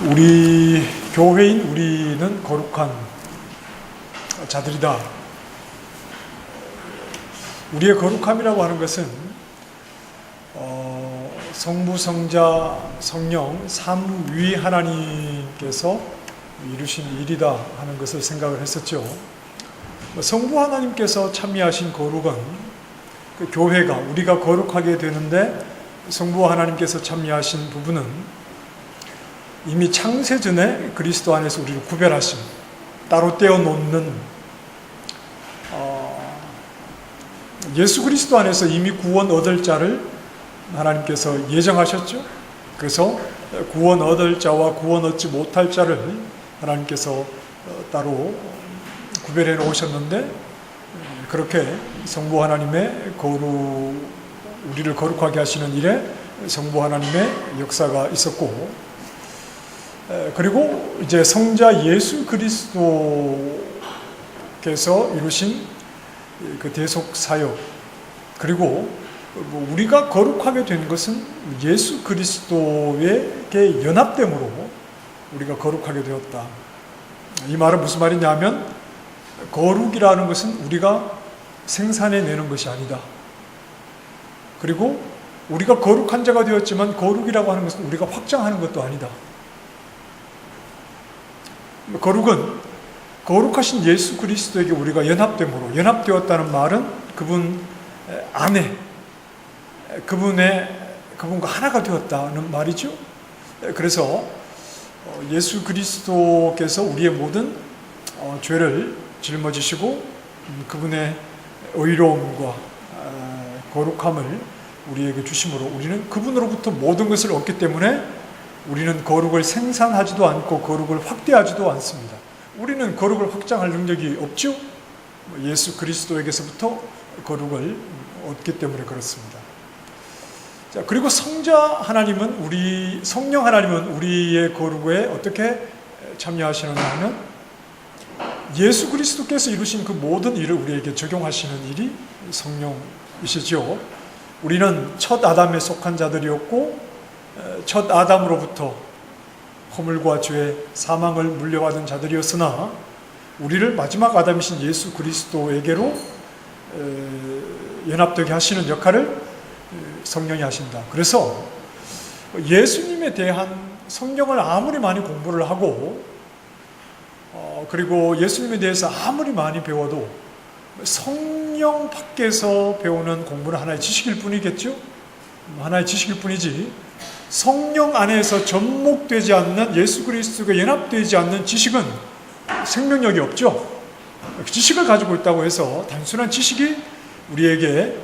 우리 교회인 우리는 거룩한 자들이다. 우리의 거룩함이라고 하는 것은 성부, 성자, 성령 삼위 하나님께서 이루신 일이다 하는 것을 생각을 했었죠. 성부 하나님께서 참여하신 거룩은 그 교회가 우리가 거룩하게 되는데 성부 하나님께서 참여하신 부분은 이미 창세전에 그리스도 안에서 우리를 구별하신, 따로 떼어놓는 예수 그리스도 안에서 이미 구원 얻을 자를 하나님께서 예정하셨죠. 그래서 구원 얻을 자와 구원 얻지 못할 자를 하나님께서 따로 구별해 놓으셨는데, 그렇게 성부 하나님의 우리를 거룩하게 하시는 일에 성부 하나님의 역사가 있었고, 그리고 이제 성자 예수 그리스도께서 이루신 그 대속 사역, 그리고 우리가 거룩하게 된 것은 예수 그리스도에게 연합됨으로 우리가 거룩하게 되었다. 이 말은 무슨 말이냐면, 거룩이라는 것은 우리가 생산해내는 것이 아니다. 그리고 우리가 거룩한 자가 되었지만 거룩이라고 하는 것은 우리가 확장하는 것도 아니다. 거룩은 거룩하신 예수 그리스도에게 우리가 연합됨으로, 연합되었다는 말은 그분 안에 그분과 하나가 되었다는 말이죠. 그래서 예수 그리스도께서 우리의 모든 죄를 짊어지시고 그분의 의로움과 거룩함을 우리에게 주심으로 우리는 그분으로부터 모든 것을 얻기 때문에 우리는 거룩을 생산하지도 않고 거룩을 확대하지도 않습니다. 우리는 거룩을 확장할 능력이 없죠. 예수 그리스도에게서부터 거룩을 얻기 때문에 그렇습니다. 자, 그리고 성령 하나님은 우리의 거룩에 어떻게 참여하시느냐 하면, 예수 그리스도께서 이루신 그 모든 일을 우리에게 적용하시는 일이 성령이시죠. 우리는 첫 아담에 속한 자들이었고, 첫 아담으로부터 허물과 죄, 사망을 물려받은 자들이었으나 우리를 마지막 아담이신 예수 그리스도에게로 연합되게 하시는 역할을 성령이 하신다. 그래서 예수님에 대한 성경을 아무리 많이 공부를 하고 그리고 예수님에 대해서 아무리 많이 배워도 성령 밖에서 배우는 공부는 하나의 지식일 뿐이겠죠? 하나의 지식일 뿐이지, 성령 안에서 접목되지 않는, 예수 그리스도가 연합되지 않는 지식은 생명력이 없죠. 지식을 가지고 있다고 해서 단순한 지식이 우리에게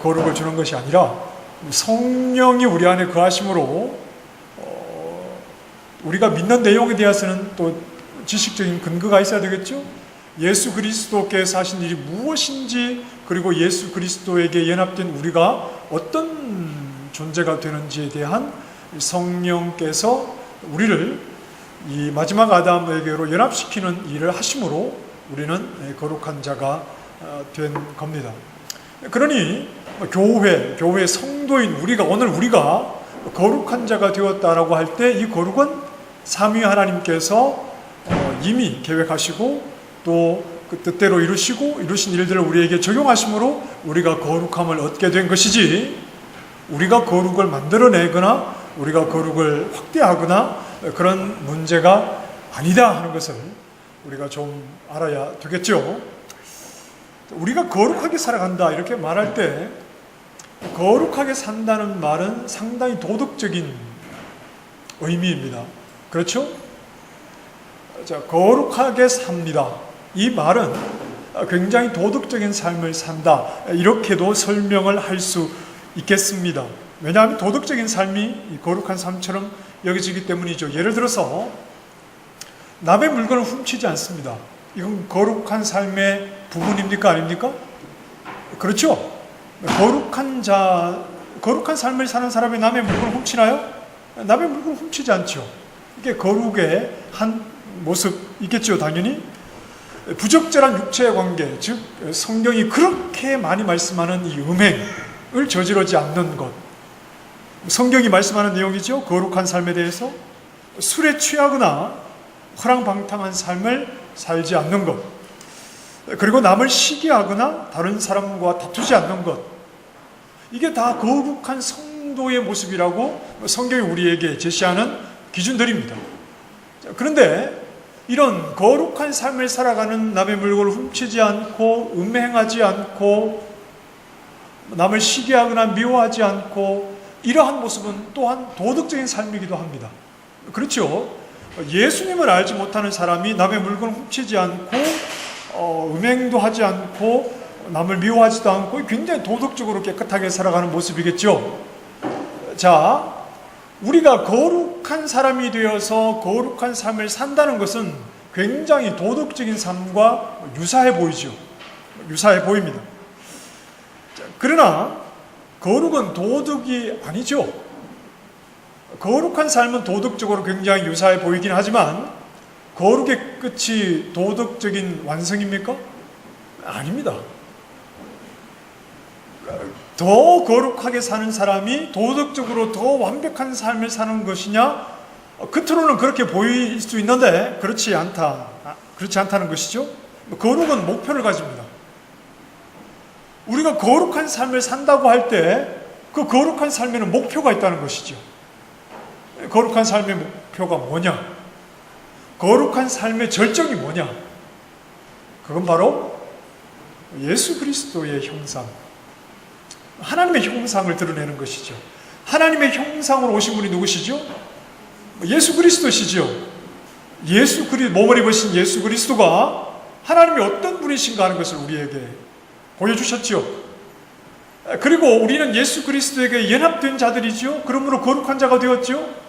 거룩을 주는 것이 아니라 성령이 우리 안에 거하심으로 우리가 믿는 내용에 대해서는 또 지식적인 근거가 있어야 되겠죠. 예수 그리스도께서 하신 일이 무엇인지, 그리고 예수 그리스도에게 연합된 우리가 어떤 존재가 되는지에 대한 성령께서 우리를 이 마지막 아담에게로 연합시키는 일을 하심으로 우리는 거룩한 자가 된 겁니다. 그러니 교회 성도인 오늘 우리가 거룩한 자가 되었다라고 할 때, 이 거룩은 삼위 하나님께서 이미 계획하시고 또 그 뜻대로 이루신 일들을 우리에게 적용하심으로 우리가 거룩함을 얻게 된 것이지, 우리가 거룩을 만들어내거나 우리가 거룩을 확대하거나 그런 문제가 아니다 하는 것을 우리가 좀 알아야 되겠죠. 우리가 거룩하게 살아간다 이렇게 말할 때, 거룩하게 산다는 말은 상당히 도덕적인 의미입니다. 그렇죠? 자, 거룩하게 삽니다. 이 말은 굉장히 도덕적인 삶을 산다, 이렇게도 설명을 할 수 있겠습니다. 왜냐하면 도덕적인 삶이 거룩한 삶처럼 여겨지기 때문이죠. 예를 들어서 남의 물건을 훔치지 않습니다. 이건 거룩한 삶의 부분입니까? 아닙니까? 그렇죠? 거룩한 삶을 사는 사람이 남의 물건을 훔치나요? 남의 물건을 훔치지 않죠. 이게 거룩의 한 모습이겠죠, 당연히. 부적절한 육체의 관계, 즉 성경이 그렇게 많이 말씀하는 이 음행을 저지르지 않는 것, 성경이 말씀하는 내용이죠. 거룩한 삶에 대해서 술에 취하거나 허랑방탕한 삶을 살지 않는 것, 그리고 남을 시기하거나 다른 사람과 다투지 않는 것, 이게 다 거룩한 성도의 모습이라고 성경이 우리에게 제시하는 기준들입니다. 그런데 이런 거룩한 삶을 살아가는, 남의 물건을 훔치지 않고 음행하지 않고 남을 시기하거나 미워하지 않고, 이러한 모습은 또한 도덕적인 삶이기도 합니다. 그렇죠? 예수님을 알지 못하는 사람이 남의 물건을 훔치지 않고 음행도 하지 않고 남을 미워하지도 않고 굉장히 도덕적으로 깨끗하게 살아가는 모습이겠죠. 자, 우리가 거룩한 사람이 되어서 거룩한 삶을 산다는 것은 굉장히 도덕적인 삶과 유사해 보이죠. 유사해 보입니다. 그러나 거룩은 도덕이 아니죠. 거룩한 삶은 도덕적으로 굉장히 유사해 보이긴 하지만 거룩의 끝이 도덕적인 완성입니까? 아닙니다. 더 거룩하게 사는 사람이 도덕적으로 더 완벽한 삶을 사는 것이냐? 겉으로는 그렇게 보일 수 있는데 그렇지 않다는 것이죠. 거룩은 목표를 가집니다. 우리가 거룩한 삶을 산다고 할 때 그 거룩한 삶에는 목표가 있다는 것이죠. 거룩한 삶의 목표가 뭐냐? 거룩한 삶의 절정이 뭐냐? 그건 바로 예수 그리스도의 형상, 하나님의 형상을 드러내는 것이죠. 하나님의 형상으로 오신 분이 누구시죠? 예수 그리스도시죠. 몸을 입으신 예수 그리스도가 하나님이 어떤 분이신가 하는 것을 우리에게 보여주셨죠. 그리고 우리는 예수 그리스도에게 연합된 자들이죠. 그러므로 거룩한 자가 되었죠.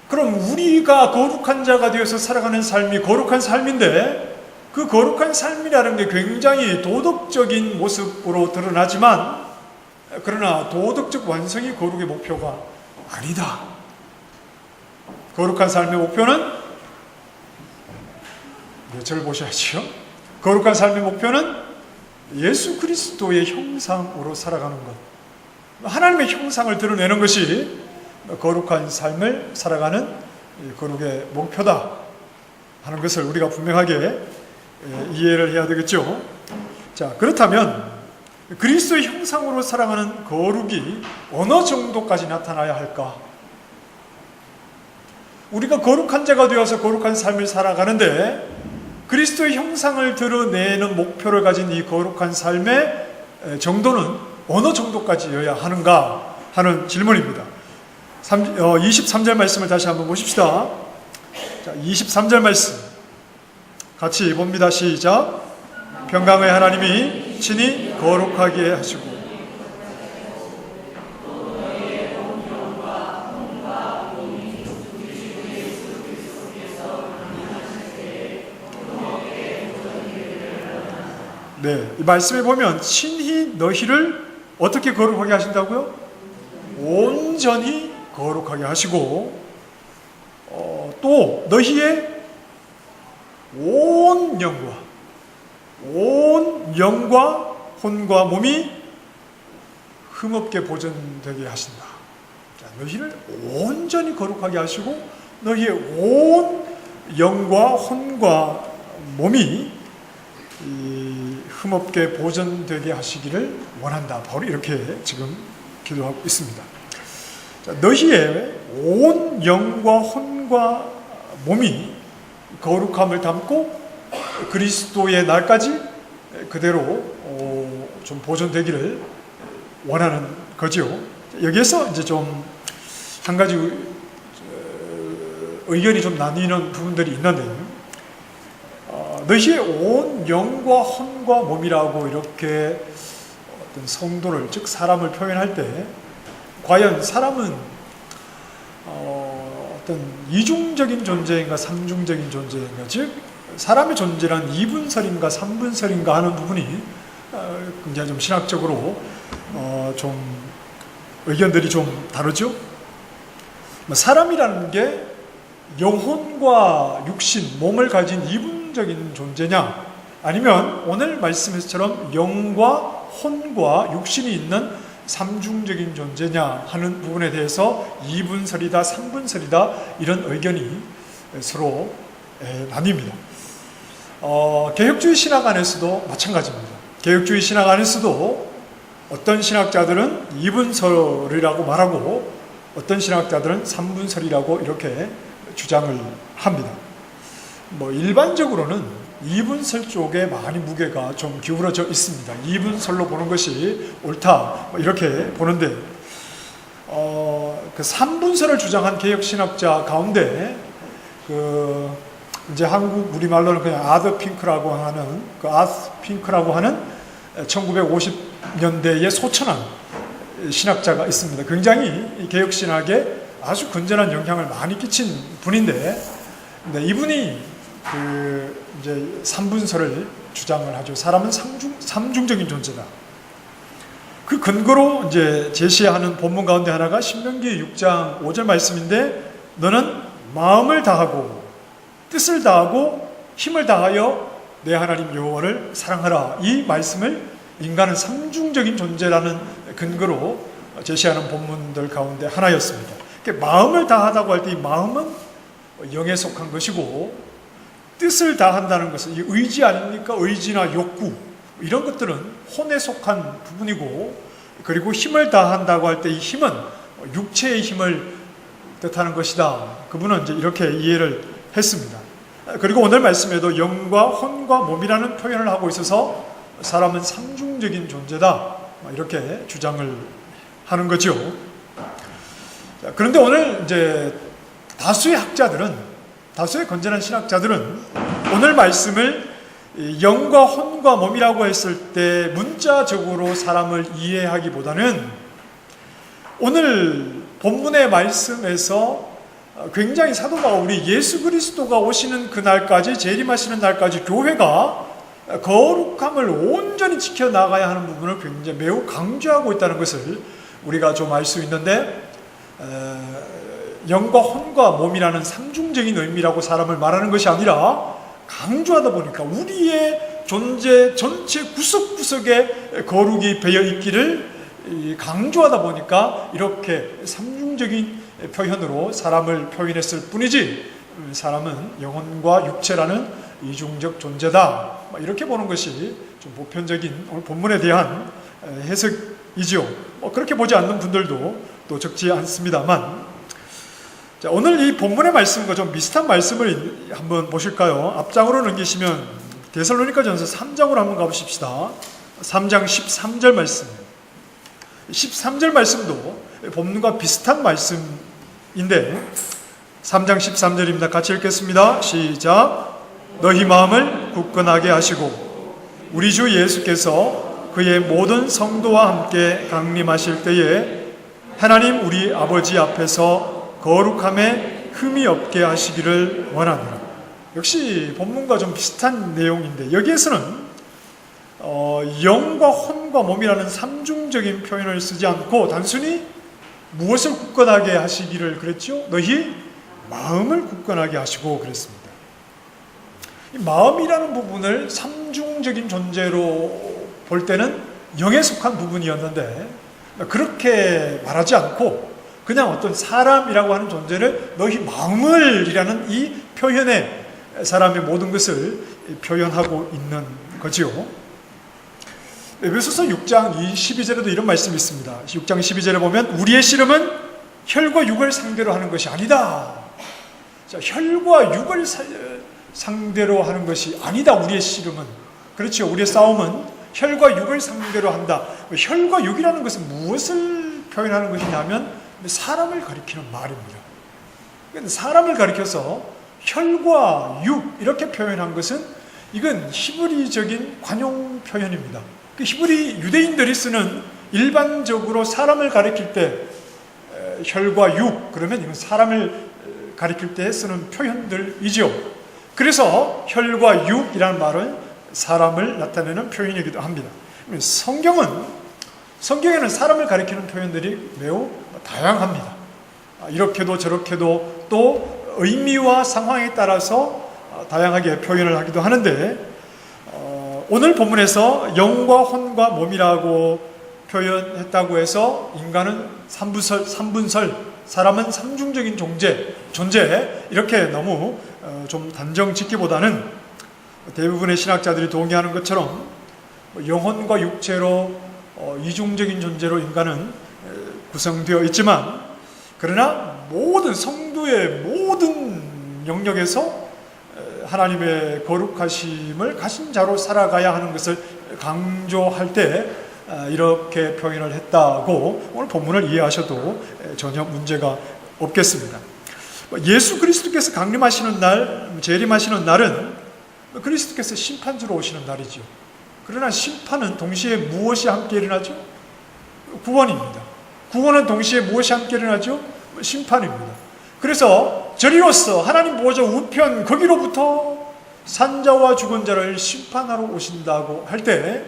그럼 우리가 거룩한 자가 되어서 살아가는 삶이 거룩한 삶인데, 그 거룩한 삶이라는 게 굉장히 도덕적인 모습으로 드러나지만, 그러나 도덕적 완성이 거룩의 목표가 아니다. 거룩한 삶의 목표는, 저를 보셔야지요. 거룩한 삶의 목표는 예수 그리스도의 형상으로 살아가는 것, 하나님의 형상을 드러내는 것이 거룩한 삶을 살아가는 거룩의 목표다 하는 것을 우리가 분명하게 이해를 해야 되겠죠. 자, 그렇다면 그리스도의 형상으로 살아가는 거룩이 어느 정도까지 나타나야 할까? 우리가 거룩한 자가 되어서 거룩한 삶을 살아가는데 그리스도의 형상을 드러내는 목표를 가진 이 거룩한 삶의 정도는 어느 정도까지여야 하는가 하는 질문입니다. 23절 말씀을 다시 한번 보십시다. 자, 23절 말씀 같이 봅니다. 시작. 평강의 하나님이 친히 거룩하게 하시고 네, 이 말씀에 보면 친히 너희를 어떻게 거룩하게 하신다고요? 온전히 거룩하게 하시고 또 너희의 온 영과 혼과 몸이 흠없게 보존되게 하신다. 자, 너희를 온전히 거룩하게 하시고 너희의 온 영과 혼과 몸이 흠없게 보존되게 하시기를 원한다. 바로 이렇게 지금 기도하고 있습니다. 자, 너희의 온 영과 혼과 몸이 거룩함을 담고 그리스도의 날까지 그대로 좀 보존되기를 원하는 거죠. 여기에서 이제 좀 한 가지 의견이 좀 나뉘는 부분들이 있는데, 너희의 온 영과 혼과 몸이라고 이렇게 어떤 성도를, 즉 사람을 표현할 때 과연 사람은 어떤 이중적인 존재인가 삼중적인 존재인가, 즉 사람의 존재란 이분설인가 삼분설인가 하는 부분이 굉장히 좀 신학적으로 좀 의견들이 좀 다르죠. 사람이라는 게 영혼과 육신, 몸을 가진 이분적인 존재냐, 아니면 오늘 말씀에서처럼 영과 혼과 육신이 있는 삼중적인 존재냐 하는 부분에 대해서 이분설이다, 삼분설이다 이런 의견이 서로 나뉩니다. 개혁주의 신학 안에서도 마찬가지입니다. 개혁주의 신학 안에서도 어떤 신학자들은 이분설이라고 말하고 어떤 신학자들은 삼분설이라고 이렇게 주장을 합니다. 일반적으로는 이분설 쪽에 많이 무게가 좀 기울어져 있습니다. 이분설로 보는 것이 옳다 이렇게 보는데 그 삼분설을 주장한 개혁신학자 가운데 이제 한국 우리말로는 그냥 아더핑크라고 하는 1950년대에 소천한 신학자가 있습니다. 굉장히 개혁신학에 아주 건전한 영향을 많이 끼친 분인데, 이분이 이제 삼분설을 주장을 하죠. 사람은 삼중적인 존재다. 그 근거로 이제 제시하는 본문 가운데 하나가 신명기 6장 5절 말씀인데, 너는 마음을 다하고 뜻을 다하고 힘을 다하여 내 하나님 여호와를 사랑하라. 이 말씀을 인간은 삼중적인 존재라는 근거로 제시하는 본문들 가운데 하나였습니다. 마음을 다하다고 할 때 이 마음은 영에 속한 것이고, 뜻을 다한다는 것은 이 의지 아닙니까? 의지나 욕구 이런 것들은 혼에 속한 부분이고, 그리고 힘을 다한다고 할 때 이 힘은 육체의 힘을 뜻하는 것이다. 그분은 이제 이렇게 이해를 했습니다. 그리고 오늘 말씀에도 영과 혼과 몸이라는 표현을 하고 있어서 사람은 삼중적인 존재다 이렇게 주장을 하는 거죠. 그런데 오늘 이제 다수의 건전한 신학자들은 오늘 말씀을 영과 혼과 몸이라고 했을 때 문자적으로 사람을 이해하기보다는 오늘 본문의 말씀에서 굉장히 사도 바울이 예수 그리스도가 오시는 그날까지, 재림하시는 날까지 교회가 거룩함을 온전히 지켜나가야 하는 부분을 굉장히 매우 강조하고 있다는 것을 우리가 좀 알 수 있는데, 영과 혼과 몸이라는 삼중적인 의미라고 사람을 말하는 것이 아니라 강조하다 보니까 우리의 존재 전체 구석구석에 거룩이 배어 있기를 강조하다 보니까 이렇게 삼중적인 표현으로 사람을 표현했을 뿐이지, 사람은 영혼과 육체라는 이중적 존재다 이렇게 보는 것이 좀 보편적인 오늘 본문에 대한 해석이죠. 그렇게 보지 않는 분들도 또 적지 않습니다만, 자, 오늘 이 본문의 말씀과 좀 비슷한 말씀을 한번 보실까요? 앞장으로 넘기시면 데살로니가전서 3장으로 한번 가보십시다. 3장 13절 말씀. 13절 말씀도 본문과 비슷한 말씀인데 3장 13절입니다. 같이 읽겠습니다. 시작. 너희 마음을 굳건하게 하시고 우리 주 예수께서 그의 모든 성도와 함께 강림하실 때에 하나님 우리 아버지 앞에서 거룩함에 흠이 없게 하시기를 원하노라. 역시 본문과 좀 비슷한 내용인데 여기에서는 영과 혼과 몸이라는 삼중적인 표현을 쓰지 않고 단순히 무엇을 굳건하게 하시기를 그랬죠? 너희 마음을 굳건하게 하시고 그랬습니다. 이 마음이라는 부분을 삼중적인 존재로 볼 때는 영에 속한 부분이었는데 그렇게 말하지 않고 그냥 어떤 사람이라고 하는 존재를 너희 마음을 이라는 이 표현에 사람의 모든 것을 표현하고 있는 거지요. 에베소서 6장 12절에도 이런 말씀이 있습니다. 6장 12절에 보면 우리의 씨름은 혈과 육을 상대로 하는 것이 아니다. 자, 혈과 육을 상대로 하는 것이 아니다. 우리의 씨름은. 그렇죠. 우리의 싸움은 혈과 육을 상대로 한다. 혈과 육이라는 것은 무엇을 표현하는 것이냐면 사람을 가리키는 말입니다. 사람을 가리켜서 혈과 육 이렇게 표현한 것은 이건 히브리적인 관용 표현입니다. 그 히브리 유대인들이 쓰는 일반적으로 사람을 가리킬 때 혈과 육 그러면 이건 사람을 가리킬 때 쓰는 표현들이죠. 그래서 혈과 육이라는 말은 사람을 나타내는 표현이기도 합니다. 성경에는 사람을 가리키는 표현들이 매우 다양합니다. 이렇게도 저렇게도 또 의미와 상황에 따라서 다양하게 표현을 하기도 하는데 오늘 본문에서 영과 혼과 몸이라고 표현했다고 해서 인간은 삼분설, 사람은 삼중적인 존재 이렇게 너무 좀 단정 짓기보다는 대부분의 신학자들이 동의하는 것처럼 영혼과 육체로 이중적인 존재로 인간은 구성되어 있지만, 그러나 모든 성도의 모든 영역에서 하나님의 거룩하심을 가진 자로 살아가야 하는 것을 강조할 때 이렇게 표현을 했다고 오늘 본문을 이해하셔도 전혀 문제가 없겠습니다. 예수 그리스도께서 강림하시는 날, 재림하시는 날은 그리스도께서 심판주로 오시는 날이죠. 그러나 심판은 동시에 무엇이 함께 일어나죠? 구원입니다. 구원은 동시에 무엇이 함께 일어나죠? 심판입니다. 그래서 저리로서 하나님 보좌 우편 거기로부터 산자와 죽은 자를 심판하러 오신다고 할 때,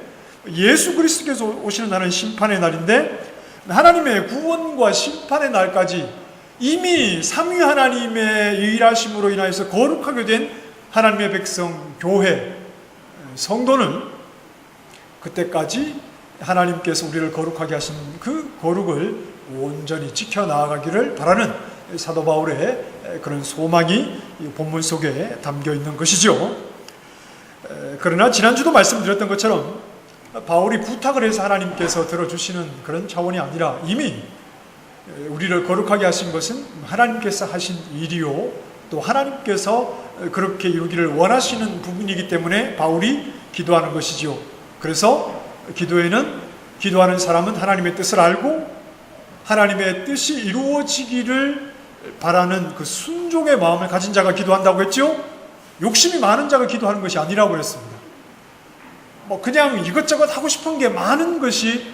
예수 그리스도께서 오시는 날은 심판의 날인데, 하나님의 구원과 심판의 날까지 이미 삼위 하나님의 일하심으로 인하여서 거룩하게 된 하나님의 백성, 교회, 성도는 그때까지 하나님께서 우리를 거룩하게 하신 그 거룩을 온전히 지켜나가기를 바라는 사도 바울의 그런 소망이 본문 속에 담겨 있는 것이죠. 그러나 지난주도 말씀드렸던 것처럼 바울이 부탁을 해서 하나님께서 들어주시는 그런 차원이 아니라 이미 우리를 거룩하게 하신 것은 하나님께서 하신 일이요, 또 하나님께서 그렇게 이루기를 원하시는 부분이기 때문에 바울이 기도하는 것이죠. 그래서 기도에는 기도하는 사람은 하나님의 뜻을 알고 하나님의 뜻이 이루어지기를 바라는 그 순종의 마음을 가진 자가 기도한다고 했죠. 욕심이 많은 자가 기도하는 것이 아니라고 그랬습니다. 그냥 이것저것 하고 싶은 게 많은 것이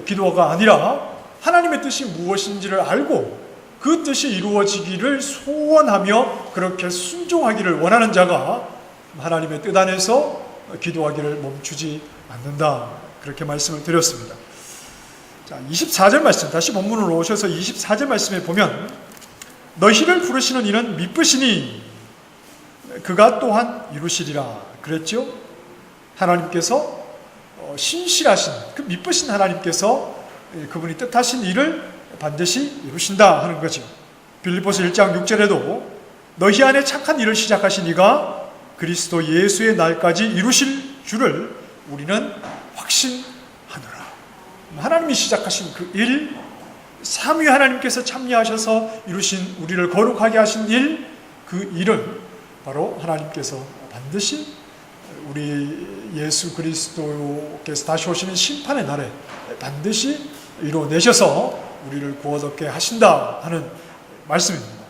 기도가 아니라 하나님의 뜻이 무엇인지를 알고 그 뜻이 이루어지기를 소원하며 그렇게 순종하기를 원하는 자가 하나님의 뜻 안에서 기도하기를 멈추지 않는다, 그렇게 말씀을 드렸습니다. 자, 24절 말씀, 다시 본문으로 오셔서 24절 말씀에 보면 너희를 부르시는 이는 미쁘시니 그가 또한 이루시리라 그랬죠. 하나님께서 신실하신 그 미쁘신 하나님께서 그분이 뜻하신 일을 반드시 이루신다 하는 거죠. 빌립보서 1장 6절에도 너희 안에 착한 일을 시작하신 이가 그리스도 예수의 날까지 이루실 줄을 우리는 확신하노라. 하나님이 시작하신 그 일, 삼위 하나님께서 참여하셔서 이루신 우리를 거룩하게 하신 일, 그 일은 바로 하나님께서 반드시 우리 예수 그리스도께서 다시 오시는 심판의 날에 반드시 이루어내셔서 우리를 구원받게 하신다 하는 말씀입니다.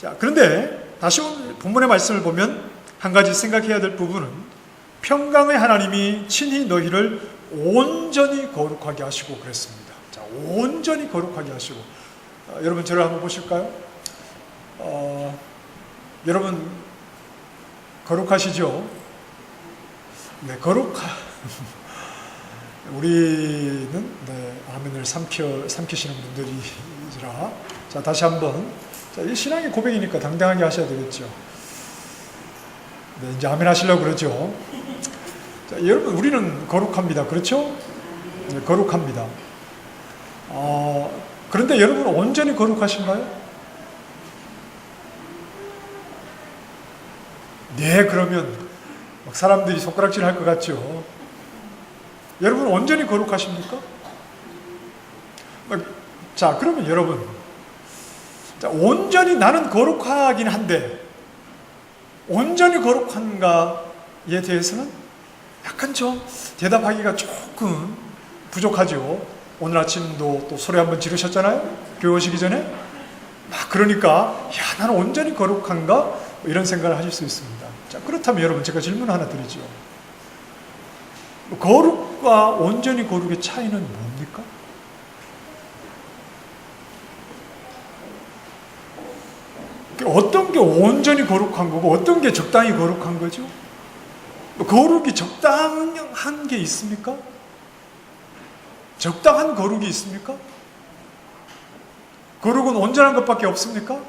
자, 그런데 다시 본문의 말씀을 보면 한 가지 생각해야 될 부분은 평강의 하나님이 친히 너희를 온전히 거룩하게 하시고 그랬습니다. 자, 온전히 거룩하게 하시고, 여러분 저를 한번 보실까요? 여러분 거룩하시죠? 네, 우리는 아멘을 삼키시는 분들이라. 자, 다시 한번. 자, 이 신앙의 고백이니까 당당하게 하셔야 되겠죠. 네, 이제 아멘 하시려고 그러죠. 자, 여러분, 우리는 거룩합니다. 그렇죠? 네, 거룩합니다. 그런데 여러분은 온전히 거룩하신가요? 네, 그러면 막 사람들이 손가락질 할 것 같죠. 여러분 온전히 거룩하십니까? 자, 그러면 여러분, 자, 온전히 나는 거룩하긴 한데 온전히 거룩한가에 대해서는 약간 좀 대답하기가 조금 부족하죠. 오늘 아침도 또 소리 한번 지르셨잖아요. 교회 오시기 전에. 그러니까 나는 온전히 거룩한가? 이런 생각을 하실 수 있습니다. 자, 그렇다면 여러분 제가 질문 하나 드리죠. 거룩과 온전히 거룩의 차이는 뭡니까? 어떤 게 온전히 거룩한 거고 어떤 게 적당히 거룩한 거죠? 거룩이 적당한 게 있습니까? 적당한 거룩이 있습니까? 거룩은 온전한 것밖에 없습니까?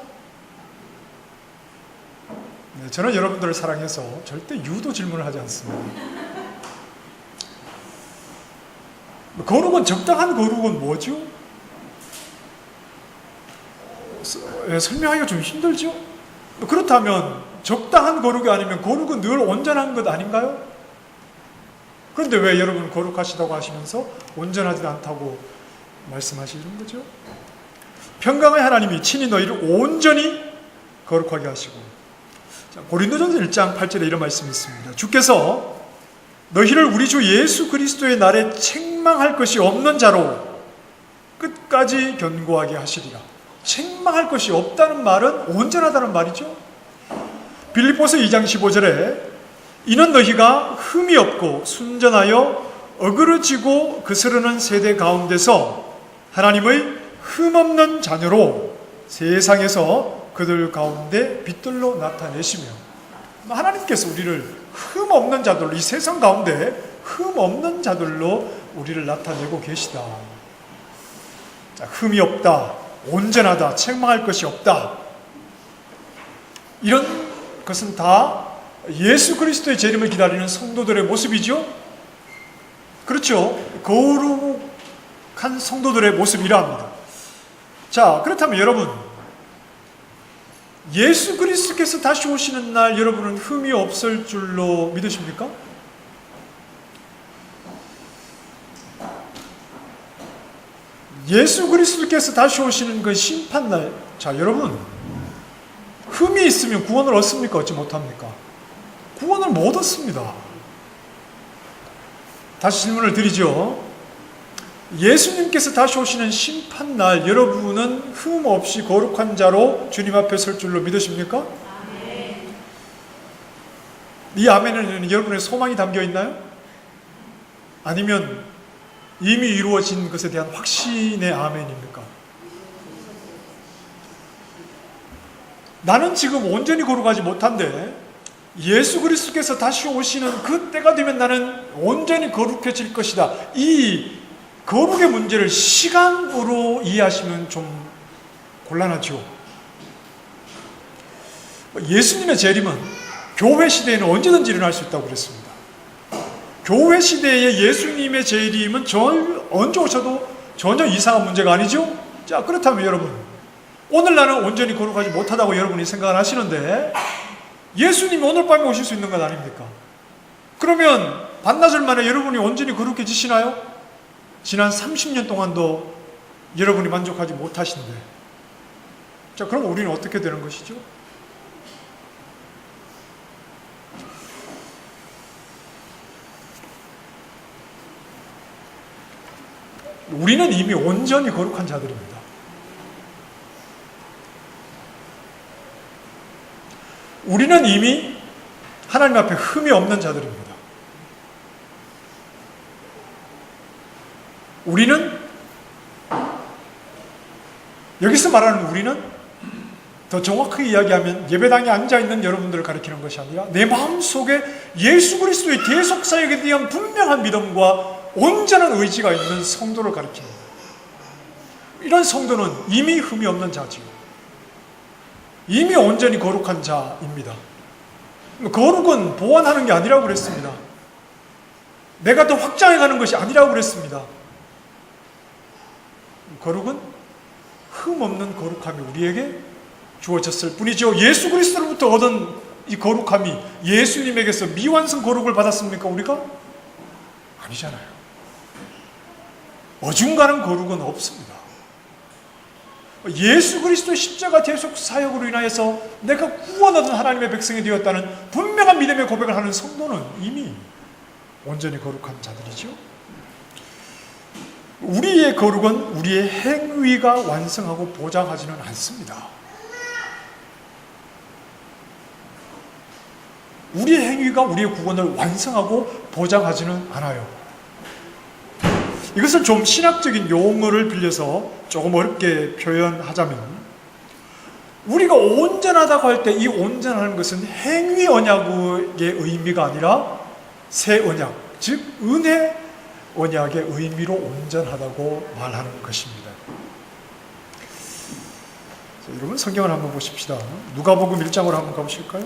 네, 저는 여러분들을 사랑해서 절대 유도 질문을 하지 않습니다. 거룩은, 적당한 거룩은 뭐죠? 설명하기가 좀 힘들죠? 그렇다면 적당한 거룩이 아니면 거룩은 늘 온전한 것 아닌가요? 그런데 왜 여러분 거룩하시다고 하시면서 온전하지 않다고 말씀하시는 거죠? 평강의 하나님이 친히 너희를 온전히 거룩하게 하시고, 고린도전서 1장 8절에 이런 말씀이 있습니다. 주께서 너희를 우리 주 예수 그리스도의 날에 책망할 것이 없는 자로 끝까지 견고하게 하시리라. 책망할 것이 없다는 말은 온전하다는 말이죠. 빌립보서 2장 15절에 이는 너희가 흠이 없고 순전하여 어그러지고 그스르는 세대 가운데서 하나님의 흠없는 자녀로 세상에서 그들 가운데 빛들로 나타내시며, 하나님께서 우리를 흠없는 자들로, 이 세상 가운데 흠없는 자들로 우리를 나타내고 계시다. 자, 흠이 없다, 온전하다, 책망할 것이 없다, 이런 것은 다 예수 그리스도의 재림을 기다리는 성도들의 모습이죠. 그렇죠. 거룩한 성도들의 모습이라 합니다. 자, 그렇다면 여러분, 예수 그리스도께서 다시 오시는 날 여러분은 흠이 없을 줄로 믿으십니까? 예수 그리스도께서 다시 오시는 그 심판날, 자, 여러분, 흠이 있으면 구원을 얻습니까? 얻지 못합니까? 구원을 못 얻습니다. 다시 질문을 드리죠. 예수님께서 다시 오시는 심판날 여러분은 흠 없이 거룩한 자로 주님 앞에 설 줄로 믿으십니까? 아멘. 이 아멘에는 여러분의 소망이 담겨 있나요? 아니면 이미 이루어진 것에 대한 확신의 아멘입니까? 나는 지금 온전히 거룩하지 못한데 예수 그리스도께서 다시 오시는 그 때가 되면 나는 온전히 거룩해질 것이다. 이 거룩의 문제를 시간으로 이해하시면 좀 곤란하죠. 예수님의 재림은 교회 시대에는 언제든지 일어날 수 있다고 그랬습니다. 교회 시대의 예수님의 재림은 언제 오셔도 전혀 이상한 문제가 아니죠. 자, 그렇다면 여러분, 오늘 나는 온전히 거룩하지 못하다고 여러분이 생각을 하시는데 예수님이 오늘 밤에 오실 수 있는 것 아닙니까? 그러면 반나절 만에 여러분이 온전히 거룩해지시나요? 지난 30년 동안도 여러분이 만족하지 못하신데, 자, 그럼 우리는 어떻게 되는 것이죠? 우리는 이미 온전히 거룩한 자들입니다. 우리는 이미 하나님 앞에 흠이 없는 자들입니다. 우리는, 여기서 말하는 우리는 더 정확하게 이야기하면 예배당에 앉아있는 여러분들을 가리키는 것이 아니라 내 마음속에 예수 그리스도의 대속사역에 대한 분명한 믿음과 온전한 의지가 있는 성도를 가리킵니다. 이런 성도는 이미 흠이 없는 자지요. 이미 온전히 거룩한 자입니다. 거룩은 보완하는 게 아니라고 그랬습니다. 내가 더 확장해가는 것이 아니라고 그랬습니다. 거룩은 흠없는 거룩함이 우리에게 주어졌을 뿐이죠. 예수 그리스도로부터 얻은 이 거룩함이 예수님에게서 미완성 거룩을 받았습니까, 우리가? 아니잖아요. 어중간한 거룩은 없습니다. 예수 그리스도의 십자가 대속 사역으로 인하여서 내가 구원 얻은 하나님의 백성이 되었다는 분명한 믿음의 고백을 하는 성도는 이미 온전히 거룩한 자들이죠. 우리의 거룩은 우리의 행위가 완성하고 보장하지는 않습니다. 우리의 행위가 우리의 구원을 완성하고 보장하지는 않아요. 이것을 좀 신학적인 용어를 빌려서 조금 어렵게 표현하자면, 우리가 온전하다고 할 때 이 온전하는 것은 행위 언약의 의미가 아니라 새 언약, 즉 은혜 언약의 의미로 온전하다고 말하는 것입니다. 자, 여러분 성경을 한번 보십시다. 누가복음 1장으로 한번 가보실까요?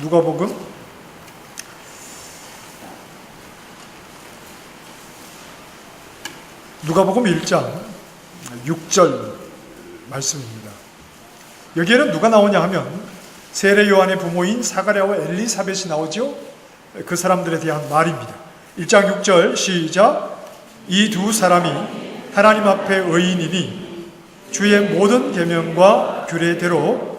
누가복음 누가복음 1장 6절 말씀입니다. 여기에는 누가 나오냐 하면 세례 요한의 부모인 사가랴와 엘리사벳이 나오죠. 그 사람들에 대한 말입니다. 1장 6절 시작. 이 두 사람이 하나님 앞에 의인이니 주의 모든 계명과 규례대로.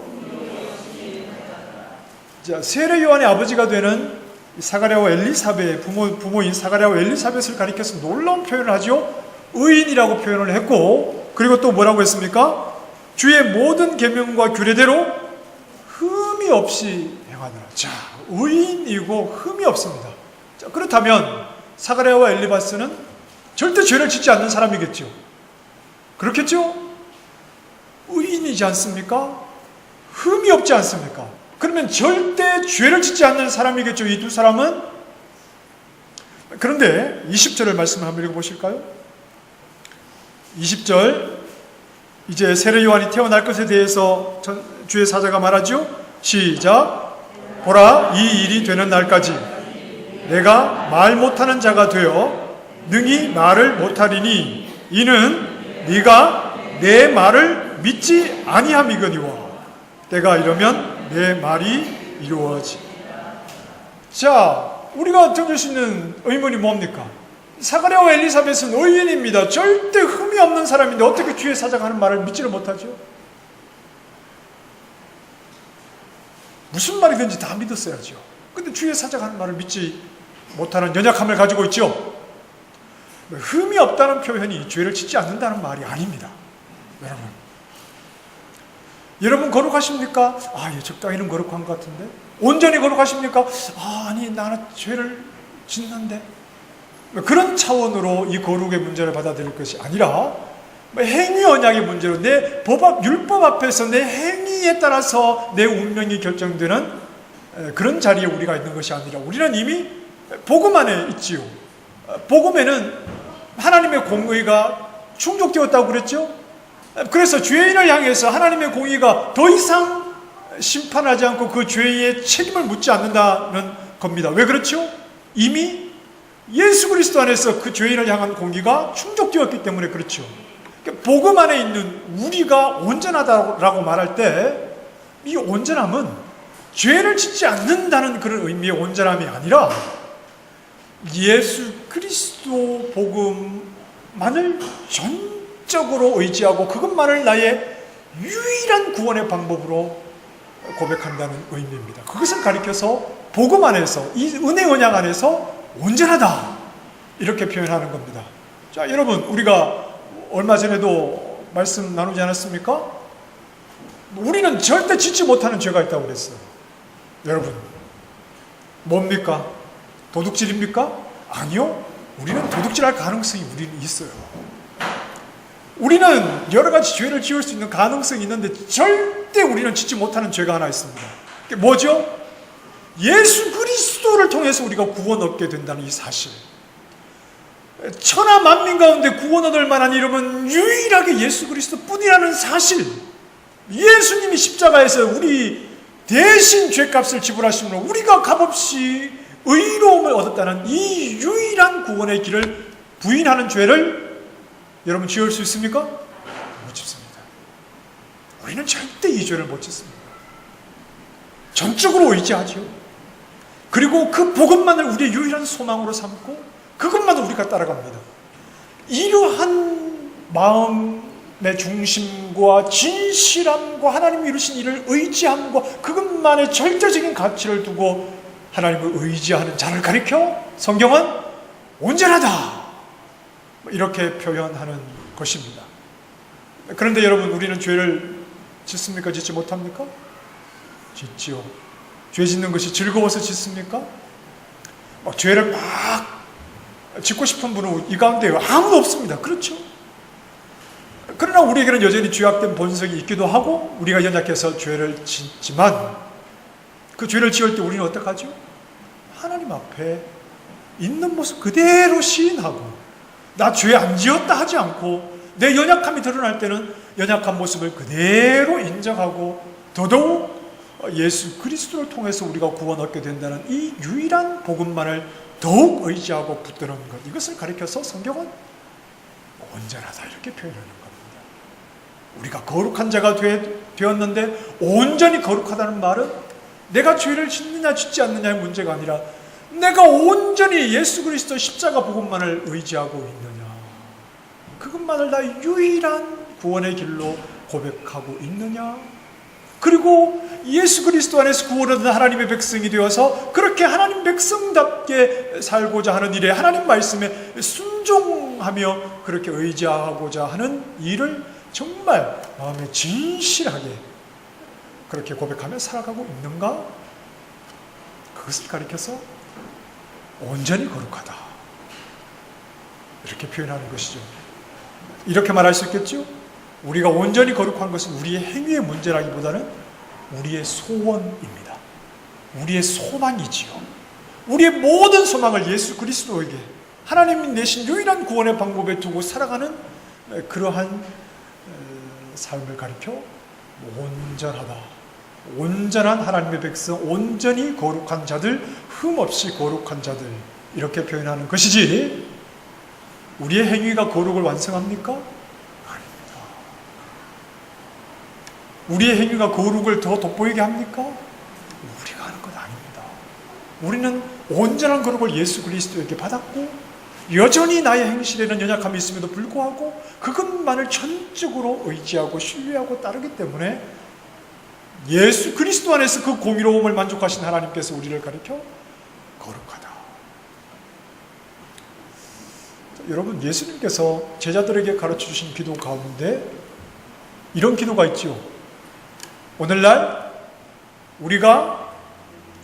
자, 세례 요한의 아버지가 되는 사가랴와 엘리사벳, 부모인 사가랴와 엘리사벳을 가리켜서 놀라운 표현을 하죠. 의인이라고 표현을 했고, 그리고 또 뭐라고 했습니까? 주의 모든 계명과 규례대로 흠이 없이 행하느라. 자, 의인이고 흠이 없습니다. 자, 그렇다면 사가랴와 엘리바스는 절대 죄를 짓지 않는 사람이겠죠. 그렇겠죠? 의인이지 않습니까? 흠이 없지 않습니까? 그러면 절대 죄를 짓지 않는 사람이겠죠, 이 두 사람은? 그런데 20절의 말씀을 한번 읽어보실까요? 20절, 이제 세례 요한이 태어날 것에 대해서 주의 사자가 말하죠. 시작. 보라, 이 일이 되는 날까지 내가 말 못하는 자가 되어 능히 말을 못하리니 이는 네가 내 말을 믿지 아니함이거니와 내가 이러면 내 말이 이루어지. 자, 우리가 던질 수 있는 의문이 뭡니까? 사가랴와 엘리사벳은 의인입니다. 절대 흠이 없는 사람인데 어떻게 주의 사자가 하는 말을 믿지를 못하죠? 무슨 말이든지 다 믿었어야죠. 근데 주의 사자가 하는 말을 믿지 못하는 연약함을 가지고 있죠. 흠이 없다는 표현이 죄를 짓지 않는다는 말이 아닙니다. 여러분 거룩하십니까? 아, 예, 적당히는 거룩한 것 같은데. 온전히 거룩하십니까? 아, 아니, 나는 죄를 짓는데. 그런 차원으로 이 거룩의 문제를 받아들일 것이 아니라 행위 언약의 문제로 내 율법 앞에서 내 행위에 따라서 내 운명이 결정되는 그런 자리에 우리가 있는 것이 아니라 우리는 이미 복음 안에 있지요. 복음에는 하나님의 공의가 충족되었다고 그랬죠. 그래서 죄인을 향해서 하나님의 공의가 더 이상 심판하지 않고 그 죄의 책임을 묻지 않는다는 겁니다. 왜 그렇죠? 이미 예수 그리스도 안에서 그 죄인을 향한 공의가 충족되었기 때문에 그렇죠. 복음 안에 있는 우리가 온전하다라고 말할 때 이 온전함은 죄를 짓지 않는다는 그런 의미의 온전함이 아니라 예수 그리스도 복음만을 전적으로 의지하고 그것만을 나의 유일한 구원의 방법으로 고백한다는 의미입니다. 그것을 가리켜서 복음 안에서, 이 은혜 언약 안에서 온전하다 이렇게 표현하는 겁니다. 자, 여러분, 우리가 얼마 전에도 말씀 나누지 않았습니까? 우리는 절대 짓지 못하는 죄가 있다고 그랬어요. 여러분, 뭡니까? 도둑질입니까? 아니요. 우리는 도둑질할 가능성이 우리는 있어요. 우리는 여러 가지 죄를 지을 수 있는 가능성이 있는데 절대 우리는 짓지 못하는 죄가 하나 있습니다. 그게 뭐죠? 예수 그리스도를 통해서 우리가 구원 얻게 된다는 이 사실. 천하 만민 가운데 구원 얻을 만한 이름은 유일하게 예수 그리스도 뿐이라는 사실. 예수님이 십자가에서 우리 대신 죄값을 지불하심으로 우리가 값없이 의로움을 얻었다는 이 유일한 구원의 길을 부인하는 죄를 여러분 지을 수 있습니까? 못 짓습니다. 우리는 절대 이 죄를 못 짓습니다. 전적으로 의지하죠. 그리고 그 복음만을 우리의 유일한 소망으로 삼고 그것만을 우리가 따라갑니다. 이러한 마음의 중심과 진실함과 하나님이 이루신 일을 의지함과 그것만의 절대적인 가치를 두고 하나님을 의지하는 자를 가리켜 성경은 온전하다 이렇게 표현하는 것입니다. 그런데 여러분, 우리는 죄를 짓습니까? 짓지 못합니까? 짓지요. 죄 짓는 것이 즐거워서 짓습니까? 막 죄를 막 짓고 싶은 분은 이 가운데 아무도 없습니다. 그렇죠? 그러나 우리에게는 여전히 죄악된 본성이 있기도 하고 우리가 연약해서 죄를 짓지만 그 죄를 지을 때 우리는 어떡하죠? 하나님 앞에 있는 모습 그대로 시인하고 나 죄 안 지었다 하지 않고 내 연약함이 드러날 때는 연약한 모습을 그대로 인정하고 더더욱 예수 그리스도를 통해서 우리가 구원 얻게 된다는 이 유일한 복음만을 더욱 의지하고 붙드는 것, 이것을 가리켜서 성경은 온전하다 이렇게 표현하는 겁니다. 우리가 거룩한 자가 되었는데 온전히 거룩하다는 말은 내가 죄를 짓느냐 짓지 않느냐의 문제가 아니라 내가 온전히 예수 그리스도 십자가 복음만을 의지하고 있느냐, 그것만을 나의 유일한 구원의 길로 고백하고 있느냐, 그리고 예수 그리스도 안에서 구원 얻은 하나님의 백성이 되어서 그렇게 하나님 백성답게 살고자 하는 일에 하나님 말씀에 순종하며 그렇게 의지하고자 하는 일을 정말 마음에 진실하게 그렇게 고백하며 살아가고 있는가? 그것을 가리켜서 온전히 거룩하다 이렇게 표현하는 것이죠. 이렇게 말할 수 있겠죠? 우리가 온전히 거룩한 것은 우리의 행위의 문제라기보다는 우리의 소원입니다. 우리의 소망이지요. 우리의 모든 소망을 예수 그리스도에게 하나님이 내신 유일한 구원의 방법에 두고 살아가는 그러한 삶을 가리켜 온전하다, 온전한 하나님의 백성, 온전히 거룩한 자들, 흠없이 거룩한 자들 이렇게 표현하는 것이지, 우리의 행위가 거룩을 완성합니까? 아닙니다. 우리의 행위가 거룩을 더 돋보이게 합니까? 우리가 하는 것 아닙니다. 우리는 온전한 거룩을 예수 그리스도에게 받았고 여전히 나의 행실에는 연약함이 있음에도 불구하고 그것만을 전적으로 의지하고 신뢰하고 따르기 때문에 예수 그리스도 안에서 그 공의로움을 만족하신 하나님께서 우리를 가리켜 거룩하다. 여러분, 예수님께서 제자들에게 가르쳐 주신 기도 가운데 이런 기도가 있죠. 오늘날 우리가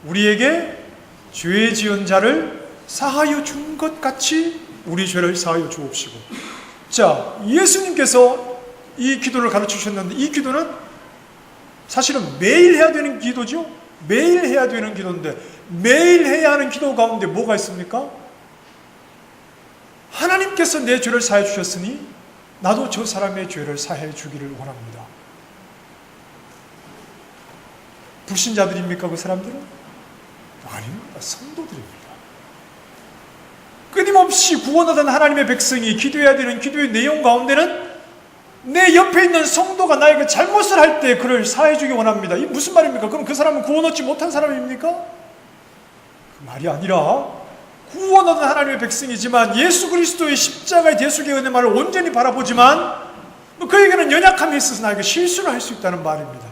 우리에게 죄 지은 자를 사하여 준 것 같이 우리 죄를 사하여 주옵시고. 자, 예수님께서 이 기도를 가르쳐 주셨는데 이 기도는 사실은 매일 해야 되는 기도죠. 매일 해야 되는 기도인데 매일 해야 하는 기도 가운데 뭐가 있습니까? 하나님께서 내 죄를 사해 주셨으니 나도 저 사람의 죄를 사해 주기를 원합니다. 불신자들입니까? 그 사람들은? 아닙니다. 성도들입니다. 끊임없이 구원 얻은 하나님의 백성이 기도해야 되는 기도의 내용 가운데는 내 옆에 있는 성도가 나에게 잘못을 할 때 그를 사해 주기 원합니다. 이게 무슨 말입니까? 그럼 그 사람은 구원 얻지 못한 사람입니까? 그 말이 아니라 구원 얻은 하나님의 백성이지만 예수 그리스도의 십자가의 대속의 은혜만을 온전히 바라보지만 그에게는 연약함이 있어서 나에게 실수를 할 수 있다는 말입니다.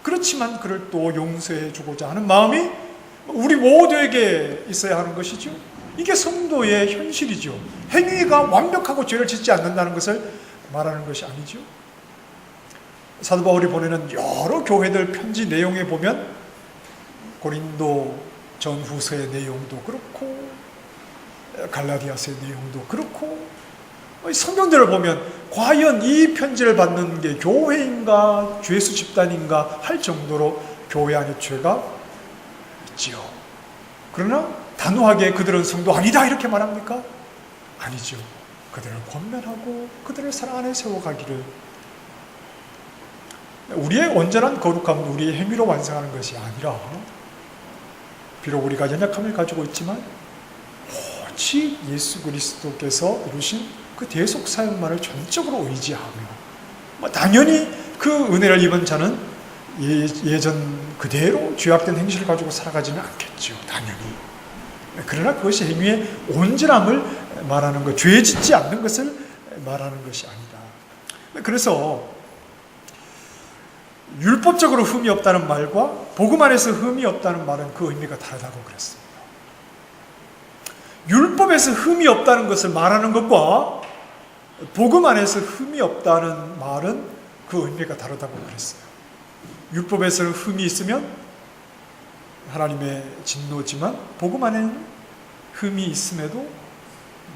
그렇지만 그를 또 용서해 주고자 하는 마음이 우리 모두에게 있어야 하는 것이죠. 이게 성도의 현실이죠. 행위가 완벽하고 죄를 짓지 않는다는 것을 말하는 것이 아니죠. 사도 바울이 보내는 여러 교회들 편지 내용에 보면 고린도 전후서의 내용도 그렇고 갈라디아서의 내용도 그렇고 성경들을 보면 과연 이 편지를 받는 게 교회인가 죄수 집단인가 할 정도로 교회 안에 죄가 있지요. 그러나 단호하게 그들은 성도 아니다 이렇게 말합니까? 아니죠. 그들을 권면하고 그들을 사랑 안에 세워가기를. 우리의 온전한 거룩함은 우리의 행위로 완성하는 것이 아니라 비록 우리가 연약함을 가지고 있지만 오직 예수 그리스도께서 이루신 그 대속 사역만을 전적으로 의지하며 당연히 그 은혜를 입은 자는 예전 그대로 죄악된 행실을 가지고 살아가지는 않겠죠. 당연히. 그러나 그것이 행위의 온전함을 말하는 것, 죄 짓지 않는 것을 말하는 것이 아니다. 그래서 율법적으로 흠이 없다는 말과 복음 안에서 흠이 없다는 말은 그 의미가 다르다고 그랬습니다. 율법에서 흠이 없다는 것을 말하는 것과 복음 안에서 흠이 없다는 말은 그 의미가 다르다고 그랬어요. 율법에서 흠이 있으면 하나님의 진노지만 복음 안에는 흠이 있음에도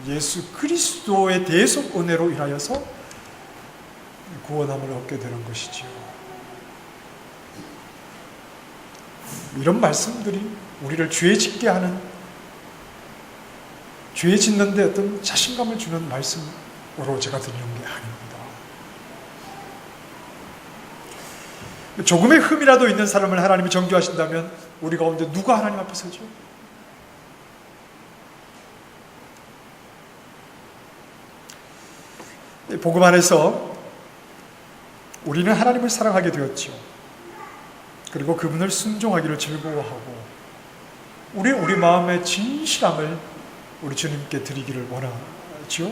예수 그리스도의 대속 은혜로 인하여서 구원함을 얻게 되는 것이지요. 이런 말씀들이 우리를 죄 짓게 하는, 죄 짓는데 어떤 자신감을 주는 말씀으로 제가 드리는 게 아닙니다. 조금의 흠이라도 있는 사람을 하나님이 정죄하신다면 우리 가운데 누가 하나님 앞에 서죠? 복음 안에서 우리는 하나님을 사랑하게 되었죠. 그리고 그분을 순종하기를 즐거워하고 우리 마음의 진실함을 우리 주님께 드리기를 원하죠.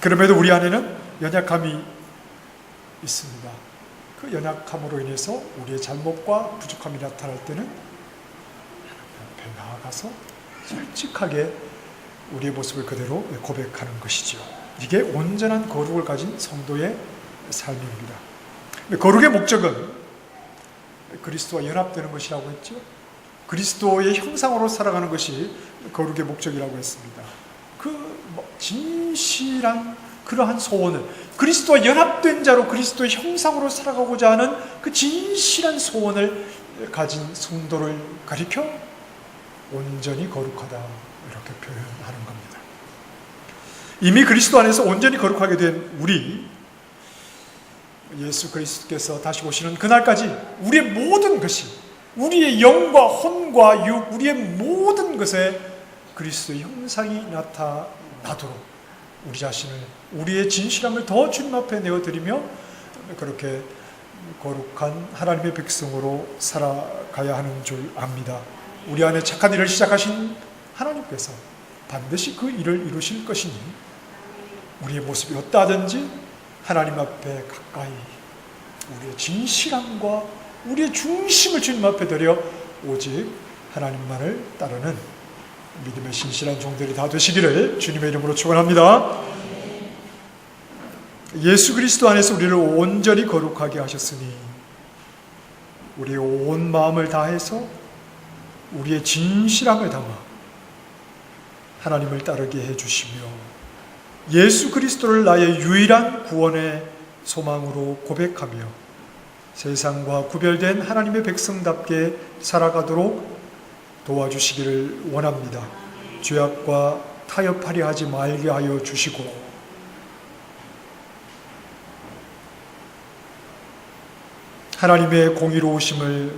그럼에도 우리 안에는 연약함이 있습니다. 그 연약함으로 인해서 우리의 잘못과 부족함이 나타날 때는 하나님 앞에 나아가서 솔직하게 우리의 모습을 그대로 고백하는 것이죠. 이게 온전한 거룩을 가진 성도의 삶입니다. 거룩의 목적은 그리스도와 연합되는 것이라고 했죠. 그리스도의 형상으로 살아가는 것이 거룩의 목적이라고 했습니다. 그 진실한 그러한 소원을, 그리스도와 연합된 자로 그리스도의 형상으로 살아가고자 하는 그 진실한 소원을 가진 성도를 가리켜 온전히 거룩하다 이렇게 표현하는 겁니다. 이미 그리스도 안에서 온전히 거룩하게 된 우리, 예수 그리스도께서 다시 오시는 그날까지 우리의 모든 것이, 우리의 영과 혼과 육, 우리의 모든 것에 그리스도의 형상이 나타나도록 우리 자신을, 우리의 진실함을 더 주님 앞에 내어드리며 그렇게 거룩한 하나님의 백성으로 살아가야 하는 줄 압니다. 우리 안에 착한 일을 시작하신 하나님께서 반드시 그 일을 이루실 것이니 우리의 모습이 어떠하든지 하나님 앞에 가까이 우리의 진실함과 우리의 중심을 주님 앞에 드려 오직 하나님만을 따르는 믿음의 신실한 종들이 다 되시기를 주님의 이름으로 축원합니다. 예수 그리스도 안에서 우리를 온전히 거룩하게 하셨으니 우리의 온 마음을 다해서 우리의 진실함을 담아 하나님을 따르게 해주시며 예수 그리스도를 나의 유일한 구원의 소망으로 고백하며 세상과 구별된 하나님의 백성답게 살아가도록 도와주시기를 원합니다. 죄악과 타협하려 하지 말게 하여 주시고 하나님의 공의로우심을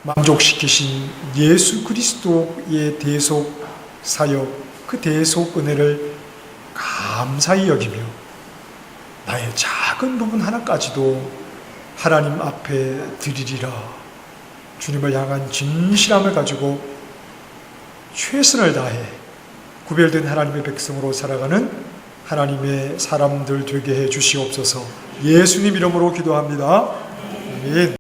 만족시키신 예수 그리스도의 대속 사역, 그 대속 은혜를 감사히 여기며 나의 작은 부분 하나까지도 하나님 앞에 드리리라. 주님을 향한 진실함을 가지고 최선을 다해 구별된 하나님의 백성으로 살아가는 하나님의 사람들 되게 해 주시옵소서. 예수님 이름으로 기도합니다. 아멘.